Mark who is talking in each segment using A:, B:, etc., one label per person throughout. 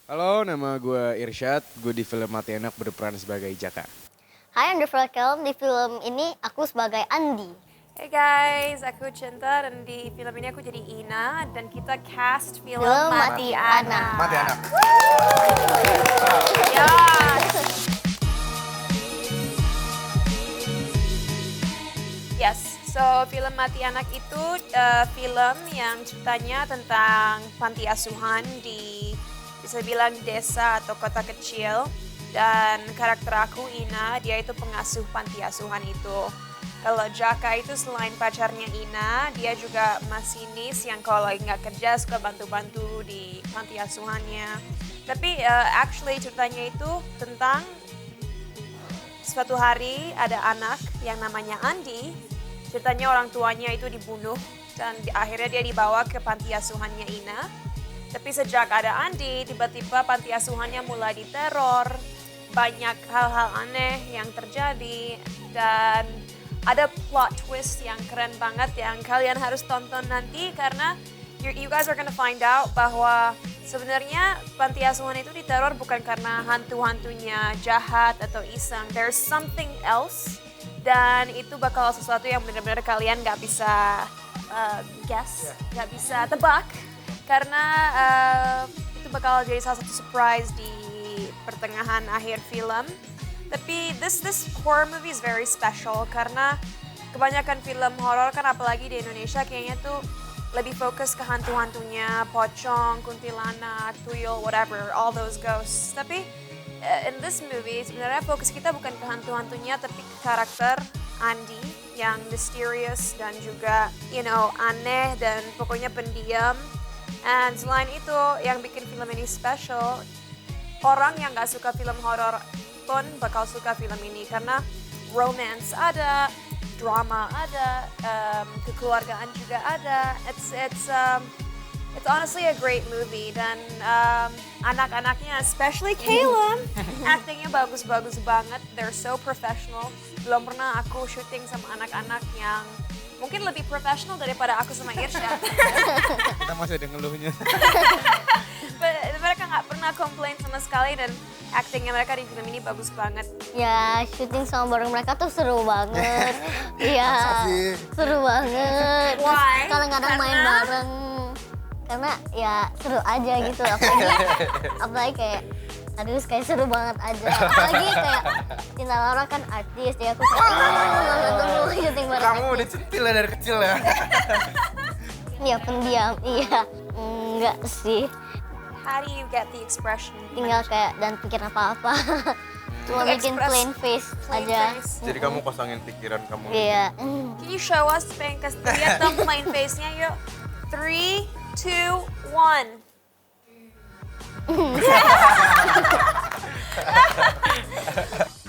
A: Halo, nama gue Irsyad. Gue di film Mati Enak berperan sebagai Jaka.
B: Hai, I'm Devra Kelm. Di film ini aku sebagai Andi.
C: Hey guys, aku Cinta dan di film ini aku jadi Ina dan kita cast film
B: Film
C: Mati
B: Mati
C: Anak.
D: Mati anak.
C: Yes, so film Mati Anak itu film yang ceritanya tentang panti asuhan di bisa bilang desa atau kota kecil. Dan karakter aku Ina, dia itu pengasuh panti asuhan itu. Kalau Jaka itu selain pacarnya Ina, dia juga masinis yang kalau lagi nggak kerja suka bantu-bantu di panti asuhannya. Tapi actually ceritanya itu tentang suatu hari ada anak yang namanya Andi. Ceritanya orang tuanya itu dibunuh dan akhirnya dia dibawa ke panti asuhannya Ina. Tapi sejak ada Andi, tiba-tiba panti asuhannya mulai diteror. Banyak hal-hal aneh yang terjadi dan ada plot twist yang keren banget yang kalian harus tonton nanti karena you guys are gonna find out bahwa sebenarnya panti asuhan itu diteror bukan karena hantu-hantunya jahat atau iseng. There's something else dan itu bakal sesuatu yang benar-benar kalian nggak bisa guess, nggak bisa tebak karena itu bakal jadi salah satu surprise di pertengahan akhir film. Tapi this horror movie is very special karena kebanyakan film horor kan apalagi di Indonesia kayaknya tuh lebih fokus ke hantu-hantunya, pocong, kuntilanak, tuyul, whatever, all those ghosts. Tapi in this movie sebenarnya fokus kita bukan ke hantu-hantunya tapi ke karakter Andi yang mysterious dan juga aneh dan pokoknya pendiam. And selain itu yang bikin film ini special, orang yang gak suka film horor pun bakal suka film ini karena romance ada, drama ada, kekeluargaan juga ada. It's honestly a great movie dan anak-anaknya, especially Caleb, actingnya bagus-bagus banget. They're so professional. Belum pernah aku syuting sama anak-anak yang mungkin lebih profesional daripada aku sama Irsyad.
A: Kita masih ada ngeluhnya.
C: Mereka nggak pernah komplain sama sekali dan actingnya mereka di film ini bagus banget.
B: Ya, syuting sama bareng mereka tuh seru banget. Iya, seru banget. Terus
C: Why?
B: kadang-kadang main bareng. Karena ya seru aja gitu. Apalagi kayak, aduh kayak seru banget aja. Apalagi kayak Cinta Laura kan artis, jadi aku kayak banget dulu syuting bareng.
D: Kamu udah centil ya dari kecil ya.
B: Iya, pendiam. Iya, enggak sih.
C: How do you get the expression?
B: Tinggal kayak dan pikir apa-apa. Cuma bikin
C: Express
B: plain face
C: plain
B: aja.
C: face.
D: Jadi kamu kosongin pikiran kamu.
B: Iya.
C: Can you show us pengen lihat dong plain face-nya yuk. 3, 2, 1.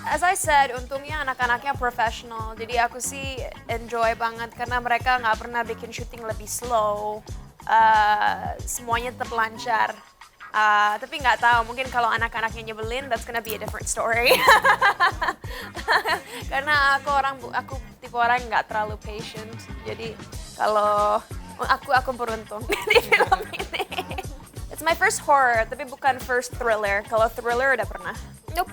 C: As I said, untungnya anak-anaknya profesional. Jadi aku sih enjoy banget karena mereka nggak pernah bikin syuting lebih slow. Semuanya tetap lancar. Tapi nggak tahu, mungkin kalau anak-anaknya nyebelin, that's gonna be a different story. Karena aku tipe orang yang nggak terlalu patient. Jadi kalau aku beruntung di film ini. It's my first horror, tapi bukan first thriller. Kalau thriller udah pernah. Nope.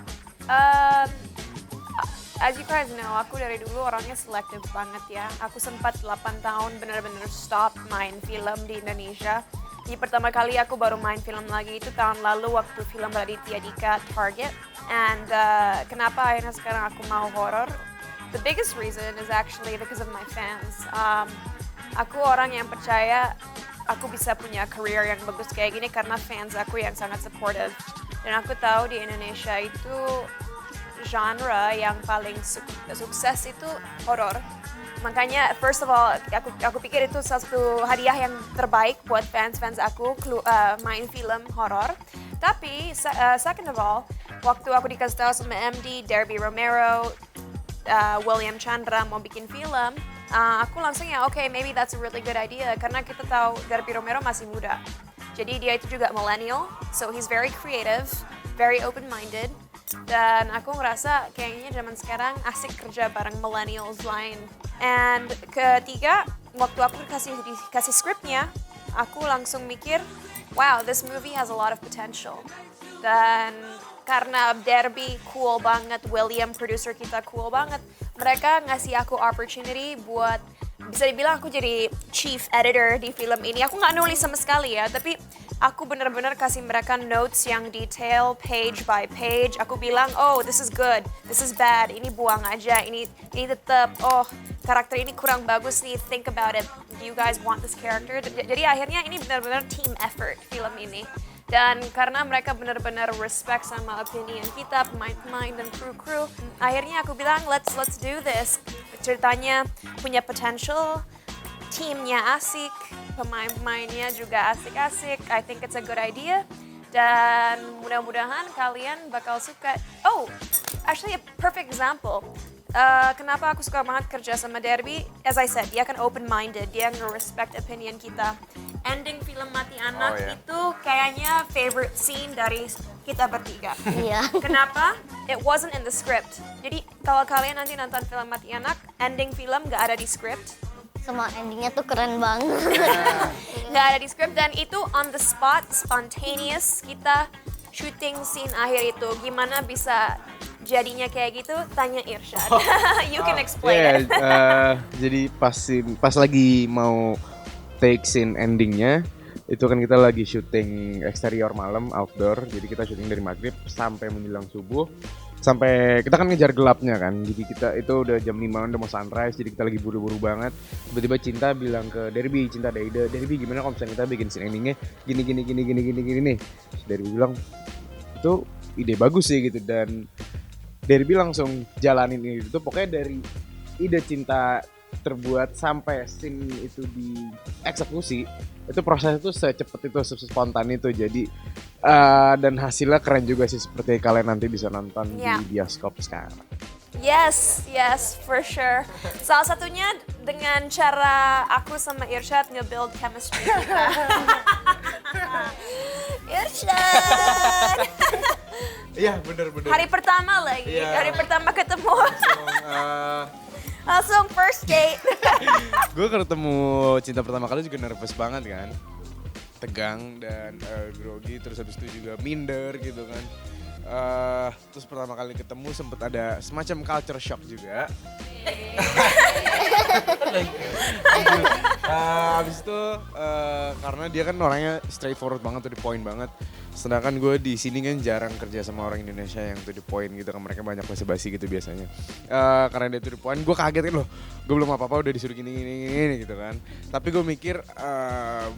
C: As you guys know, aku dari dulu orangnya selektif banget ya. Aku sempat 8 tahun benar-benar stop main film di Indonesia. Jadi pertama kali aku baru main film lagi itu tahun lalu waktu film Raditya Dika Target. And kenapa akhirnya sekarang aku mau horror? The biggest reason is actually because of my fans. Aku orang yang percaya aku bisa punya career yang bagus kayak gini karena fans aku yang sangat supportive. Dan aku tahu di Indonesia itu genre yang paling sukses itu horor. Makanya first of all aku pikir itu salah satu hadiah yang terbaik buat fans aku main film horor. Tapi second of all, waktu aku dikasih tahu sama MD Derby Romero, William Chandra mau bikin film, aku langsung ya okay, maybe that's a really good idea karena kita tahu Derby Romero masih muda. Jadi dia itu juga millennial, so he's very creative, very open-minded. Dan aku ngerasa kayaknya zaman sekarang asik kerja bareng millennials lain. And ketiga, waktu aku dikasih skripnya, aku langsung mikir wow, this movie has a lot of potential. Dan karena Derby cool banget, William producer kita cool banget, mereka ngasih aku opportunity buat bisa dibilang aku jadi chief editor di film ini. Aku nggak nulis sama sekali ya, tapi aku benar-benar kasih mereka notes yang detail, page by page. Aku bilang, oh this is good, this is bad, ini buang aja, ini tetap, oh karakter ini kurang bagus nih, think about it. Do you guys want this character? Jadi akhirnya ini benar-benar team effort film ini. Dan karena mereka benar-benar respect sama opinion kita, pemain-pemain dan kru-kru, akhirnya aku bilang let's do this. Ceritanya punya potential, timnya asik, pemain-pemainnya juga asik-asik. I think it's a good idea. Dan mudah-mudahan kalian bakal suka. Oh, actually a perfect example. Kenapa aku suka banget kerja sama Derby? As I said, dia kan open-minded, dia nge-respect opinion kita. Ending film Mati Anak itu kayaknya favorite scene dari kita bertiga.
B: Iya.
C: Kenapa? It wasn't in the script. Jadi kalau kalian nanti nonton film Mati Anak, ending film gak ada di script.
B: Semua endingnya tuh keren banget.
C: Gak ada di script dan itu on the spot, spontaneous. Kita shooting scene akhir itu. Gimana bisa jadinya kayak gitu? Tanya Irsyad. You can explain it.
A: Jadi pas lagi mau take scene endingnya, itu kan kita lagi syuting eksterior malam, outdoor. Jadi kita syuting dari maghrib sampai menjelang subuh. Sampai kita kan ngejar gelapnya kan, jadi kita itu udah jam 5 udah mau sunrise, jadi kita lagi buru-buru banget. Tiba-tiba Cinta bilang ke Derby, Cinta ada ide, Derby gimana kalau misalnya kita bikin scene endingnya gini nih. Terus Derby bilang itu ide bagus sih gitu, dan Derby langsung jalanin itu. Pokoknya dari ide Cinta terbuat sampai scene itu dieksekusi, itu proses itu secepat itu, sespontan itu. Jadi dan hasilnya keren juga sih, seperti kalian nanti bisa nonton di bioskop sekarang.
C: Yes, for sure. Salah satunya dengan cara aku sama Irsyad nge-build chemistry kita. Irsyad!
A: Iya, bener.
C: Hari pertama lagi, hari pertama ketemu.
A: Langsung,
C: Langsung first date.
A: gue ketemu Cinta pertama kali juga nervous banget kan, tegang dan grogi, terus habis itu juga minder gitu kan. Terus pertama kali ketemu sempet ada semacam culture shock juga. Habis itu karena dia kan orangnya straightforward banget, to the point banget. Sedangkan gue di sini kan jarang kerja sama orang Indonesia yang to the point gitu kan, mereka banyak basa-basi gitu biasanya. Karena dia to the point, gue kaget kan loh, gue belum apa-apa udah disuruh gini gitu kan. Tapi gue mikir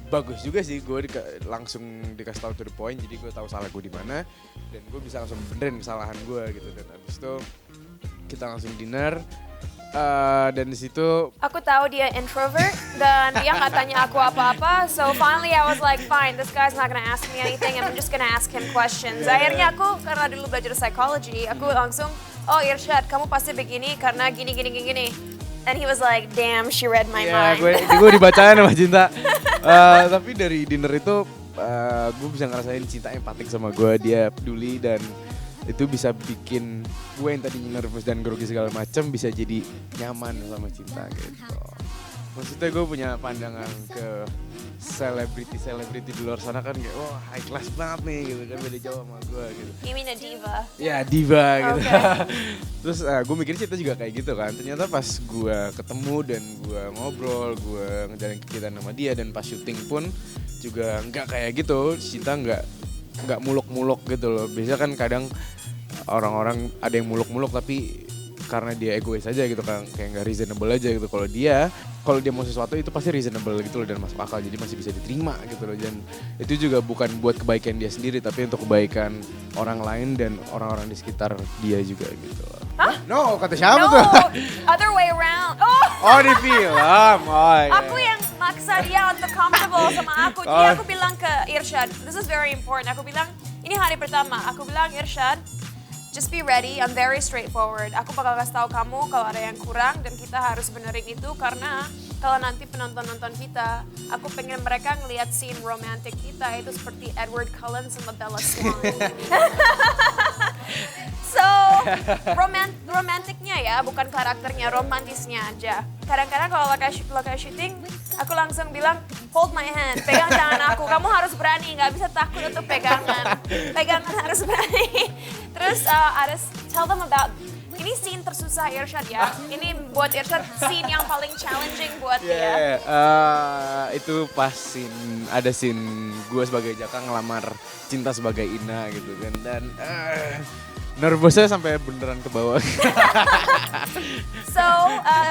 A: bagus juga sih, gue langsung dikasih tahu to the point, jadi gue tahu salah gue di mana dan gue bisa langsung benerin kesalahan gue gitu. Dan habis itu kita langsung dinner. Dan di situ
C: Aku tahu dia introvert dan dia nggak tanya aku apa-apa. So finally I was like, fine, this guy's not gonna ask me anything. I'm just gonna ask him questions. Akhirnya aku karena dulu belajar psychology, aku langsung, oh Irsyad, kamu pasti begini karena gini. And he was like, damn, she read my mind.
A: Gue dibacain sama Cinta. Tapi dari dinner itu gue bisa ngerasain Cinta empatik sama gue, dia peduli, dan itu bisa bikin gue yang tadinya nervous dan grogi segala macam bisa jadi nyaman sama Cinta gitu. Maksudnya gue punya pandangan ke selebriti di luar sana kan kayak wah high class banget nih gitu kan, beda jauh sama gue gitu.
C: You mean a diva?
A: Ya diva gitu.
C: Okay.
A: Terus gue mikir Cinta juga kayak gitu kan. Ternyata pas gue ketemu dan gue ngobrol, gue ngejalin kegiatan sama dia, dan pas syuting pun juga nggak kayak gitu. Cinta nggak muluk-muluk gitu loh. Biasanya kan kadang orang-orang ada yang muluk-muluk tapi karena dia egois aja gitu kan, kayak nggak reasonable aja gitu. Kalau dia mau sesuatu itu pasti reasonable gitu loh dan masuk akal, jadi masih bisa diterima gitu loh. Dan itu juga bukan buat kebaikan dia sendiri tapi untuk kebaikan orang lain dan orang-orang di sekitar dia juga gitu loh.
C: Hah?
A: No, kata siapa
C: No,
A: tuh?
C: other way around.
A: Oh di film, iya.
C: Aku yang maksa dia untuk comfortable sama aku. Jadi aku bilang ke Irsyad, this is very important. Aku bilang, ini hari pertama. Aku bilang, Irsyad, just be ready, I'm very straightforward. Aku bakal kasih tahu kamu kalau ada yang kurang dan kita harus benerin itu karena kalau nanti penonton-nonton kita, aku pengen mereka ngelihat scene romantic kita itu seperti Edward Cullen sama Bella Swan. So, romantiknya ya, bukan karakternya, romantisnya aja. Kadang-kadang kalau lokasi syuting, aku langsung bilang, hold my hand, pegang tangan aku. Kamu harus berani, nggak bisa takut untuk pegangan. Pegangan harus berani. Terus tell them about, ini scene tersusah Irsyad ya. Ini buat Irsyad scene yang paling challenging buat dia.
A: Itu pas ada scene gue sebagai Jaka ngelamar Cinta sebagai Ina gitu kan. Dan nervousnya sampai beneran ke bawah.
C: So,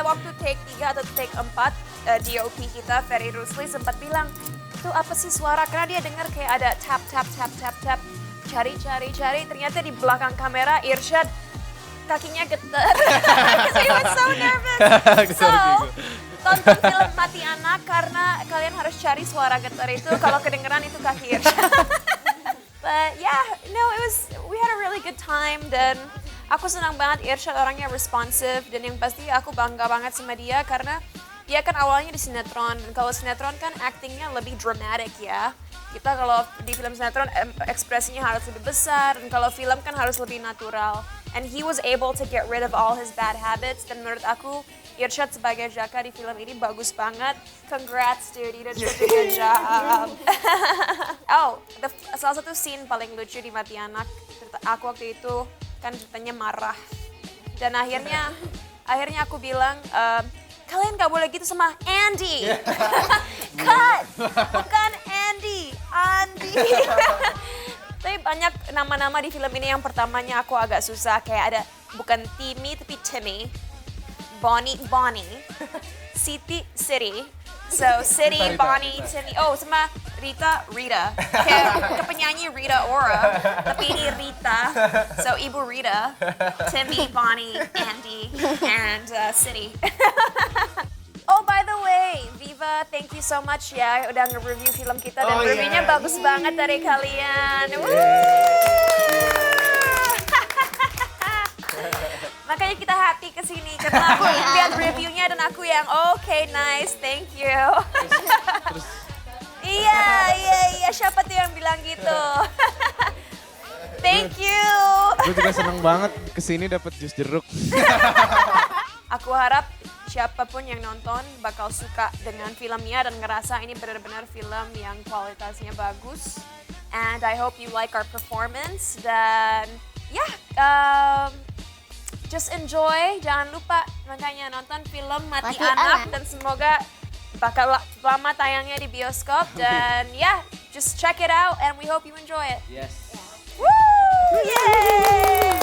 C: waktu take 3 atau take 4, DOP kita, Ferry Rusli sempat bilang, itu apa sih suara? Karena dia dengar kayak ada tap, tap, tap, tap, tap. Cari. Ternyata di belakang kamera, Irsyad kakinya getar. He was so nervous. So, tonton film Mati Anak karena kalian harus cari suara getar itu. Kalau kedengeran itu kaki Irsyad. But yeah, no, we had a really good time dan aku senang banget Irsyad orangnya responsif dan yang pasti aku bangga banget sama dia karena dia kan awalnya di sinetron. Kalau sinetron kan actingnya lebih dramatic ya. Kita kalau di film sinetron ekspresinya harus lebih besar dan kalau film kan harus lebih natural. And he was able to get rid of all his bad habits dan menurut aku Irsyad sebagai Jaka di film ini bagus banget. Congrats dude, you did such a good job. Salah satu scene paling lucu di Mati Anak, aku waktu itu kan ceritanya marah. Dan akhirnya aku bilang, kalian gak boleh gitu sama Andy. Cut, bukan Andy, Andi. Tapi banyak nama-nama di film ini yang pertamanya aku agak susah. Kayak ada bukan Timmy tapi Timmy. Bonnie, Siti, Siri. So, Siri, Bonnie, Timmy. Oh, sama Rita. Kayak penyanyi Rita Ora. Tapi ini Rita. So, Ibu Rita, Timmy, Bonnie, Andy, and Siri. Oh, by the way, Viva, thank you so much ya udah nge-review film kita dan reviewnya bagus banget dari kalian. Makanya kita happy kesini karena aku lihat reviewnya dan aku yang okay, nice, thank you. Iya, siapa tuh yang bilang gitu? Thank you.
A: Gue juga seneng banget kesini dapat jus jeruk.
C: Aku harap siapapun yang nonton bakal suka dengan filmnya dan ngerasa ini benar-benar film yang kualitasnya bagus. And I hope you like our performance dan just enjoy. Jangan lupa makanya nonton film Mati Anak dan semoga bakal lama tayangnya di bioskop dan just check it out and we hope you enjoy it.
A: Yes.
C: Woo! Yay!